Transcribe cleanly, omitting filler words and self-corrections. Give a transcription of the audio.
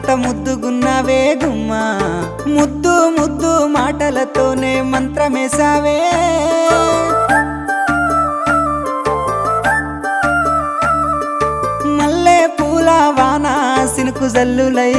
ఎంత ముద్దుగున్నావే గుమ్మా ముద్దు ముద్దు మాటలతోనే మంత్రమేసావే మల్లె పూల వాన సినుకు జల్లులై